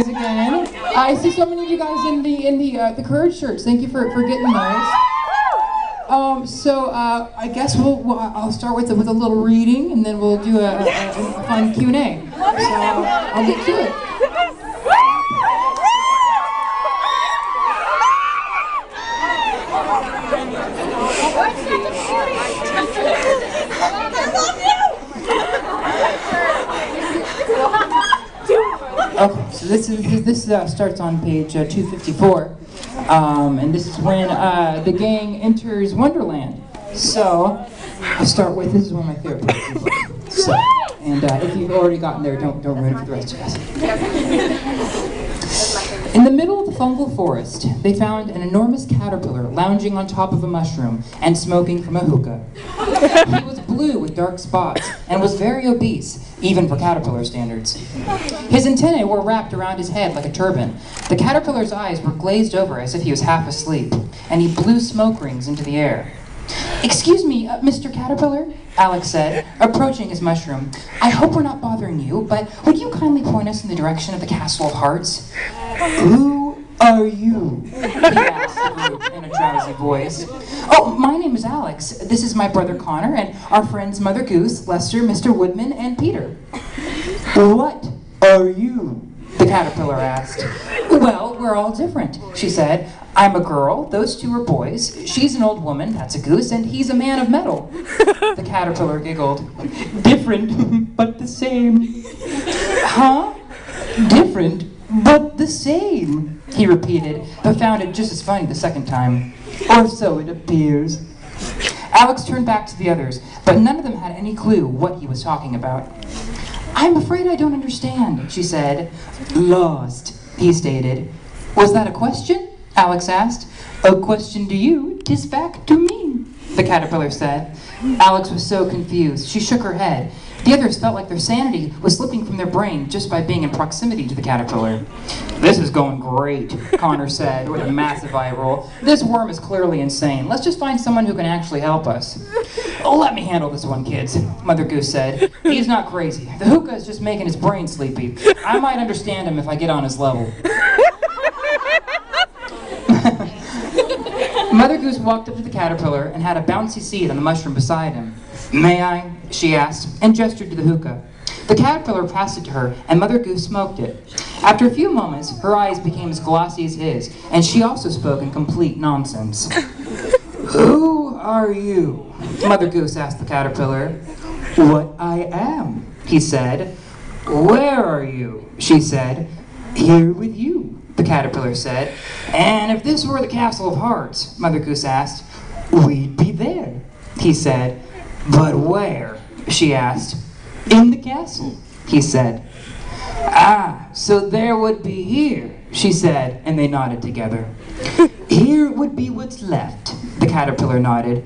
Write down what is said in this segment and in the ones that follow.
Again, I see so many of you guys in the Courage shirts. Thank you for getting those. I guess I'll start with a little reading, and then we'll do a fun Q&A. So I'll get to it. Okay, so this starts on page 254, and this is when the gang enters Wonderland. So I'll start with, this is one of my favorite parts of the book. So, and if you've already gotten there, don't ruin it for the rest of us. In the middle of the fungal forest, they found an enormous caterpillar lounging on top of a mushroom and smoking from a hookah. He was blue with dark spots and was very obese, even for caterpillar standards. His antennae were wrapped around his head like a turban. The caterpillar's eyes were glazed over as if he was half asleep, and he blew smoke rings into the air. "Excuse me, Mr. Caterpillar," Alex said, approaching his mushroom. "I hope we're not bothering you, but would you kindly point us in the direction of the Castle of Hearts?" "Who are you?" he asked the group in a drowsy voice. "Oh, my name is Alex. This is my brother Connor, and our friends Mother Goose, Lester, Mr. Woodman, and Peter." "What are you?" the caterpillar asked. "Well, we're all different," she said. "I'm a girl, those two are boys, she's an old woman, that's a goose, and he's a man of metal." The caterpillar giggled. "Different, but the same." "Huh? Different, but the same," he repeated, but found it just as funny the second time. "Or so it appears." Alex turned back to the others, but none of them had any clue what he was talking about. "I'm afraid I don't understand," she said. "Lost," he stated. "Was that a question?" Alex asked. "A question to you, 'tis fact to me," the caterpillar said. Alex was so confused, she shook her head. The others felt like their sanity was slipping from their brain just by being in proximity to the caterpillar. "This is going great," Connor said with a massive eye roll. "This worm is clearly insane. Let's just find someone who can actually help us." "Oh, let me handle this one, kids," Mother Goose said. "He's not crazy. The hookah is just making his brain sleepy. I might understand him if I get on his level." Mother Goose walked up to the caterpillar and had a bouncy seat on the mushroom beside him. "May I?" she asked, and gestured to the hookah. The caterpillar passed it to her, and Mother Goose smoked it. After a few moments, her eyes became as glossy as his, and she also spoke in complete nonsense. "Who are you?" Mother Goose asked the caterpillar. "What I am," he said. "Where are you?" she said. "Here with you," the caterpillar said. "And if this were the Castle of Hearts," Mother Goose asked, "we'd be there," he said. "But where?" she asked. "In the castle," he said. "Ah, so there would be here," she said, and they nodded together. "Here would be what's left," the caterpillar nodded.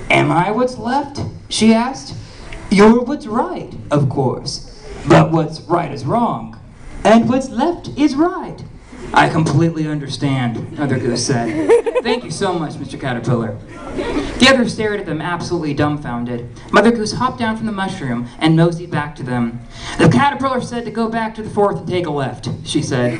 "Am I what's left?" she asked. "You're what's right, of course. But what's right is wrong, and what's left is right." "I completely understand," Mother Goose said. "Thank you so much, Mr. Caterpillar." The others stared at them, absolutely dumbfounded. Mother Goose hopped down from the mushroom and moseyed back to them. "The caterpillar said to go back to the forest and take a left," she said.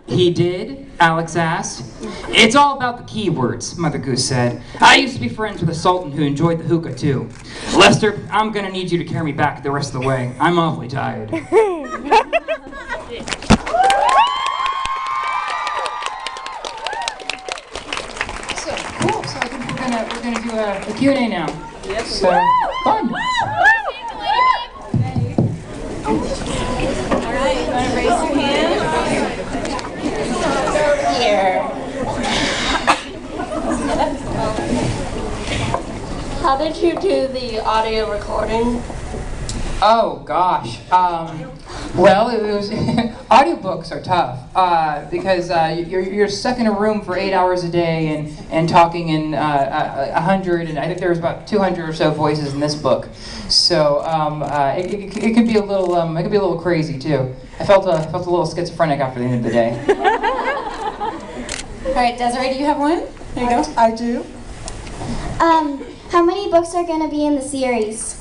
"He did?" Alex asked. "It's all about the keywords," Mother Goose said. "I used to be friends with a sultan who enjoyed the hookah too. Lester, I'm gonna need you to carry me back the rest of the way. I'm awfully tired." Cool, so I think we're gonna do a Q&A now. Yep. So, fun. Alright, you wanna raise your hand? Here. How did you do the audio recording? Oh gosh. Well, it was audiobooks are tough because you're stuck in a room for 8 hours a day and talking in 100, and I think there was about 200 or so voices in this book. So it could be a little crazy too. I felt a little schizophrenic after the end of the day. All right, Desiree, do you have one? There you go. I do. How many books are going to be in the series?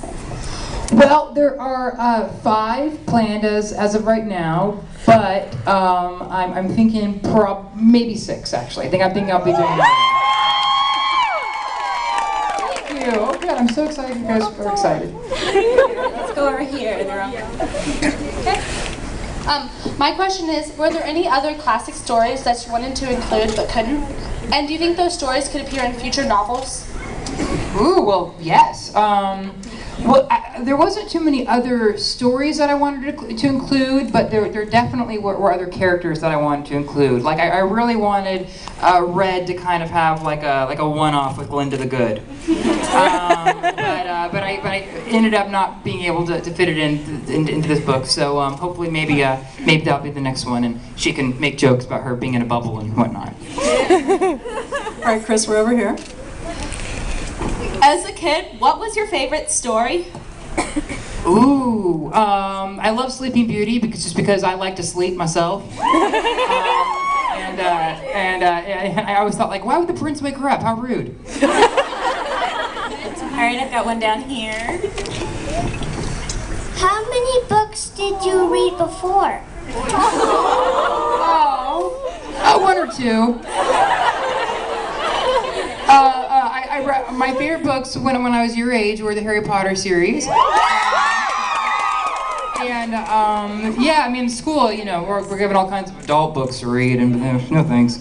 Well, there are 5 planned as of right now, but I'm thinking maybe 6 actually. I'm thinking I'll be doing that. Thank you. Oh, good. I'm so excited. You guys are excited. Let's go over here. They're on. Okay. My question is, were there any other classic stories that you wanted to include but couldn't? And do you think those stories could appear in future novels? Ooh, well, yes. There wasn't too many other stories that I wanted to include, but there definitely were other characters that I wanted to include. Like I really wanted Red to kind of have like a one-off with Glinda the Good, but I ended up not being able to fit it into this book. So hopefully maybe that'll be the next one, and she can make jokes about her being in a bubble and whatnot. All right, Chris, we're over here. As a kid, what was your favorite story? Ooh, I love Sleeping Beauty because I like to sleep myself. And I always thought, like, why would the prince wake her up? How rude. All right, I've got one down here. How many books did you read before? One or two. My favorite books when I was your age were the Harry Potter series. And yeah, I mean, in school, you know, we're given all kinds of adult books to read, and no thanks.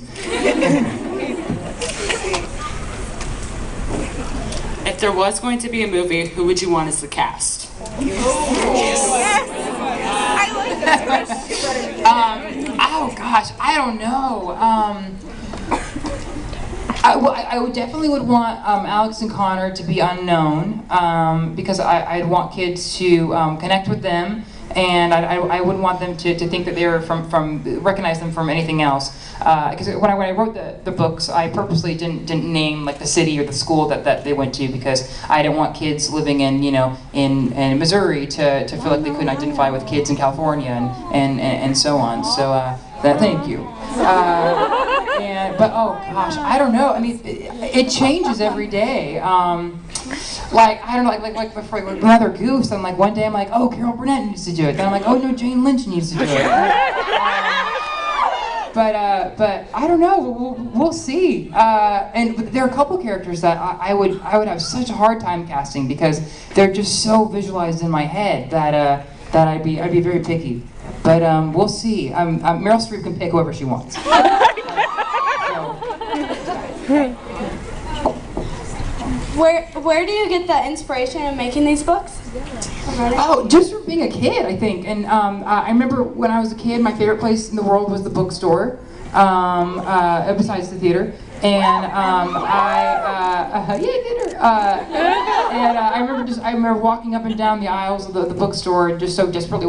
If there was going to be a movie, who would you want as the cast? Oh gosh, I don't know. I would definitely want Alex and Connor to be unknown because I'd want kids to connect with them, and I wouldn't want them to think that they were recognize them from anything else. Because when I wrote the books, I purposely didn't name like the city or the school that they went to, because I didn't want kids living in in Missouri to feel like they couldn't identify with kids in California and so on. So thank you. But oh gosh, I don't know. I mean, it changes every day. Like I don't know, like before Mother Goose. I'm like one day I'm like, oh, Carol Burnett needs to do it. Then I'm like, oh no, Jane Lynch needs to do it. But I don't know. We'll see. And there are a couple characters that I would have such a hard time casting because they're just so visualized in my head that I'd be very picky. But we'll see. Meryl Streep can pick whoever she wants. Where do you get the inspiration in making these books? Oh, just from being a kid, I think. And I remember when I was a kid, my favorite place in the world was the bookstore, besides the theater. And theater. And I remember walking up and down the aisles of the bookstore, just so desperately